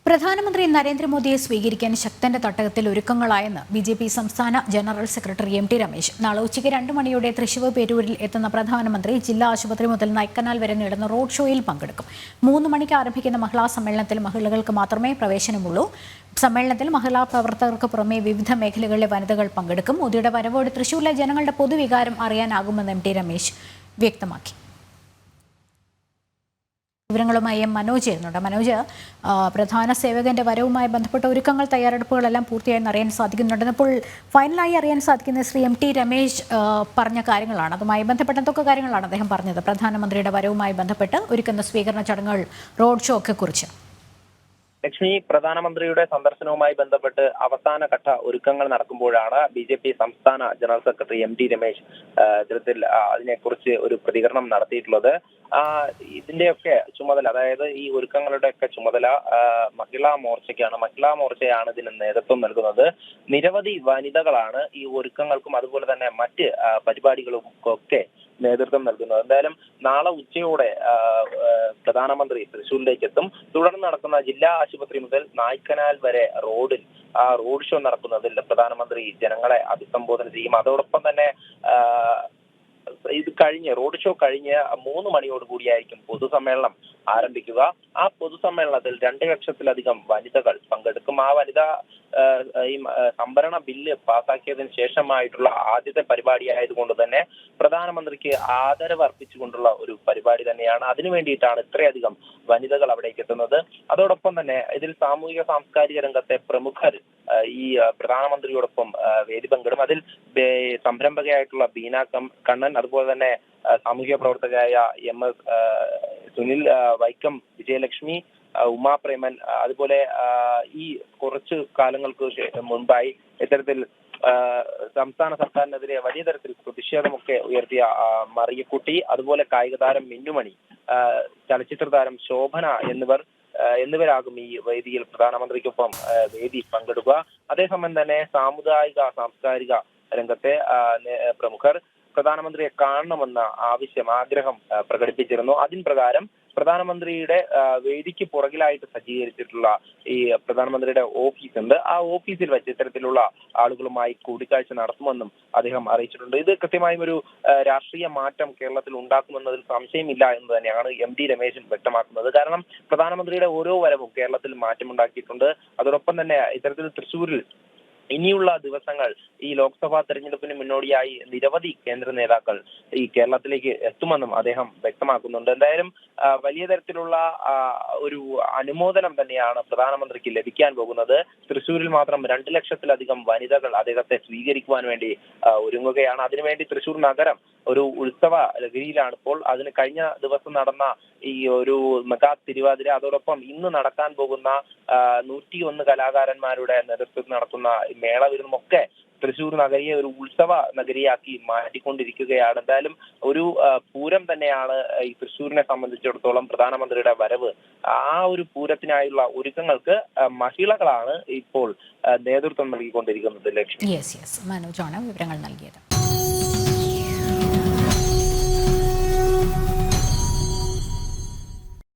പ്രധാനമന്ത്രി നരേന്ദ്രമോദിയെ സ്വീകരിക്കാൻ ശക്തന്റെ തട്ടകത്തിൽ ഒരുക്കങ്ങളായെന്ന് ബി.ജെ.പി. സംസ്ഥാന ജനറൽ സെക്രട്ടറി എം.ടി. രമേശ്. നാളെ ഉച്ചയ്ക്ക് 2 മണിയോടെ തൃശൂർ പേരൂരിൽ എത്തുന്ന പ്രധാനമന്ത്രി ജില്ലാ ആശുപത്രി മുതൽ നൈക്കനാൽ വരെ നീളുന്ന റോഡ് ഷോയിൽ പങ്കെടുക്കും. 3 മണിക്ക് ആരംഭിക്കുന്ന മഹിളാ സമ്മേളനത്തിൽ മഹിളകൾക്ക് മാത്രമേ പ്രവേശനമുള്ളൂ. സമ്മേളനത്തിൽ മഹിളാ പ്രവർത്തകർക്ക് പുറമെ വിവിധ മേഖലകളിലെ വനിതകൾ പങ്കെടുക്കും. മോദിയുടെ വരവോടെ തൃശൂരിലെ ജനങ്ങളുടെ പൊതുവികാരം അറിയാനാകുമെന്ന് എം.ടി. രമേശ് വ്യക്തമാക്കി. വിവരങ്ങളുമായി മനോജ് ചേരുന്നുണ്ട്. മനോജ്, പ്രധാന സേവകന്റെ വരവുമായി ബന്ധപ്പെട്ട ഒരുക്കങ്ങൾ തയ്യാറെടുപ്പുകളെല്ലാം പൂർത്തിയായെന്ന് അറിയാൻ സാധിക്കുന്നുണ്ട്. അപ്പോൾ ഫൈനലായി അറിയാൻ സാധിക്കുന്ന ശ്രീ എം.ടി. രമേശ് പറഞ്ഞ കാര്യങ്ങളാണ്. അതുമായി ബന്ധപ്പെട്ട എന്തൊക്കെ കാര്യങ്ങളാണ് അദ്ദേഹം പറഞ്ഞത്? പ്രധാനമന്ത്രിയുടെ വരവുമായി ബന്ധപ്പെട്ട് ഒരുക്കുന്ന സ്വീകരണ ചടങ്ങുകൾ, റോഡ് ഷോ ഒക്കെ കുറിച്ച്. ലക്ഷ്മി, പ്രധാനമന്ത്രിയുടെ സന്ദർശനവുമായി ബന്ധപ്പെട്ട് അവസാനഘട്ട ഒരുക്കങ്ങൾ നടക്കുമ്പോഴാണ് ബി.ജെ.പി. സംസ്ഥാന ജനറൽ സെക്രട്ടറി എം.ടി. രമേശ് ഇത്തരത്തിൽ അതിനെക്കുറിച്ച് ഒരു പ്രതികരണം നടത്തിയിട്ടുള്ളത്. ഇതിന്റെയൊക്കെ ചുമതല, അതായത് ഈ ഒരുക്കങ്ങളുടെയൊക്കെ ചുമതല മഹിളാ മോർച്ചയ്ക്കാണ്. മഹിളാ മോർച്ചയാണ് ഇതിന് നേതൃത്വം നൽകുന്നത്. നിരവധി വനിതകളാണ് ഈ ഒരുക്കങ്ങൾക്കും അതുപോലെ തന്നെ മറ്റ് പരിപാടികൾക്കൊക്കെ നേതൃത്വം നൽകുന്നത്. എന്തായാലും നാളെ ഉച്ചയോടെ പ്രധാനമന്ത്രി തൃശ്ശൂരിലേക്ക് എത്തും. തുടർന്ന് നടക്കുന്ന ജില്ലാ ആശുപത്രി മുതൽ നായ്ക്കനാൽ വരെ റോഡിൽ റോഡ് ഷോ നടക്കുന്നതിൽ പ്രധാനമന്ത്രി ജനങ്ങളെ അഭിസംബോധന ചെയ്യും. അതോടൊപ്പം തന്നെ ഇത് കഴിഞ്ഞ് റോഡ് ഷോ കഴിഞ്ഞ് 3 മണിയോടുകൂടിയായിരിക്കും പൊതുസമ്മേളനം ആരംഭിക്കുക. ആ പൊതുസമ്മേളനത്തിൽ 2 ലക്ഷത്തിലധികം വനിതകൾ പങ്കെടുക്കും. ആ വനിതാ ഈ സംവരണ ബില്ല് പാസാക്കിയതിനു ശേഷമായിട്ടുള്ള ആദ്യത്തെ പരിപാടി ആയതുകൊണ്ട് തന്നെ പ്രധാനമന്ത്രിക്ക് ആദരവ് അർപ്പിച്ചുകൊണ്ടുള്ള ഒരു പരിപാടി തന്നെയാണ്. അതിനു വേണ്ടിയിട്ടാണ് ഇത്രയധികം വനിതകൾ അവിടേക്ക് എത്തുന്നത്. അതോടൊപ്പം തന്നെ ഇതിൽ സാമൂഹിക സാംസ്കാരിക രംഗത്തെ പ്രമുഖർ ഈ പ്രധാനമന്ത്രിയോടൊപ്പം വേദി പങ്കിടും. അതിൽ സംരംഭകയായിട്ടുള്ള ബീന കണ്ണൻ, അതുപോലെ തന്നെ സാമൂഹിക പ്രവർത്തകയായ MS സുനിൽ, വൈക്കം വിജയലക്ഷ്മി, ഉമാ പ്രേമൻ, അതുപോലെ ഈ കുറച്ചു കാലങ്ങൾക്ക് മുൻപായി ഇത്തരത്തിൽ സംസ്ഥാന സർക്കാരിനെതിരെ വലിയ തരത്തിൽ പ്രതിഷേധമൊക്കെ ഉയർത്തിയ മറിയക്കുട്ടി, അതുപോലെ കായിക താരം മിന്നുമണി, ചലച്ചിത്ര താരം ശോഭന എന്നിവരാകും ഈ വേദിയിൽ പ്രധാനമന്ത്രിക്കൊപ്പം വേദി പങ്കെടുക്കുക. അതേസമയം തന്നെ സാമുദായിക സാംസ്കാരിക രംഗത്തെ പ്രമുഖർ പ്രധാനമന്ത്രിയെ കാണണമെന്ന ആഗ്രഹം പ്രകടിപ്പിച്ചിരുന്നു. അതിൻ പ്രകാരം പ്രധാനമന്ത്രിയുടെ വേദിക്ക് പുറകിലായിട്ട് സജ്ജീകരിച്ചിട്ടുള്ള ഈ പ്രധാനമന്ത്രിയുടെ ഓഫീസുണ്ട്. ആ ഓഫീസിൽ വെച്ച് ഇത്തരത്തിലുള്ള ആളുകളുമായി കൂടിക്കാഴ്ച നടത്തുമെന്നും അദ്ദേഹം അറിയിച്ചിട്ടുണ്ട്. ഇത് കൃത്യമായും ഒരു രാഷ്ട്രീയ മാറ്റം കേരളത്തിൽ ഉണ്ടാക്കുമെന്നതിൽ സംശയമില്ല എന്ന് തന്നെയാണ് എം.ടി. രമേശൻ വ്യക്തമാക്കുന്നത്. കാരണം പ്രധാനമന്ത്രിയുടെ ഓരോ വരവും കേരളത്തിൽ മാറ്റമുണ്ടാക്കിയിട്ടുണ്ട്. അതോടൊപ്പം തന്നെ ഇത്തരത്തിൽ തൃശ്ശൂരിൽ ഇനിയുള്ള ദിവസങ്ങൾ ഈ ലോക്സഭാ തെരഞ്ഞെടുപ്പിന് മുന്നോടിയായി നിരവധി കേന്ദ്ര നേതാക്കൾ ഈ കേരളത്തിലേക്ക് എത്തുമെന്നും അദ്ദേഹം വ്യക്തമാക്കുന്നുണ്ട്. എന്തായാലും വലിയ തരത്തിലുള്ള ഒരു അനുമോദനം തന്നെയാണ് പ്രധാനമന്ത്രിക്ക് ലഭിക്കാൻ പോകുന്നത്. തൃശ്ശൂരിൽ മാത്രം 2 ലക്ഷത്തിലധികം വനിതകൾ അദ്ദേഹത്തെ സ്വീകരിക്കുവാൻ വേണ്ടി ഒരുങ്ങുകയാണ്. അതിനുവേണ്ടി തൃശ്ശൂർ നഗരം ഒരു ഉത്സവ ലഹരിയിലാണ് ഇപ്പോൾ. അതിന് കഴിഞ്ഞ ദിവസം നടന്ന ഈ ഒരു മെഗാ തിരുവാതിര, അതോടൊപ്പം ഇന്ന് നടക്കാൻ പോകുന്ന 101 കലാകാരന്മാരുടെ നേതൃത്വത്തിൽ നടത്തുന്ന മേളവിരുന്നൊക്കെ തൃശ്ശൂർ നഗരിയെ ഒരു ഉത്സവ നഗരിയാക്കി മാറ്റിക്കൊണ്ടിരിക്കുകയാണ്. എന്തായാലും ഒരു പൂരം തന്നെയാണ് ഈ തൃശ്ശൂരിനെ സംബന്ധിച്ചിടത്തോളം പ്രധാനമന്ത്രിയുടെ വരവ്. ആ ഒരു പൂരത്തിനായുള്ള ഒരുക്കങ്ങൾക്ക് മഹിളകളാണ് ഇപ്പോൾ നേതൃത്വം നൽകിക്കൊണ്ടിരിക്കുന്നത്. ലക്ഷ്മി. മനോജാണ് വിവരങ്ങൾ നൽകിയത്.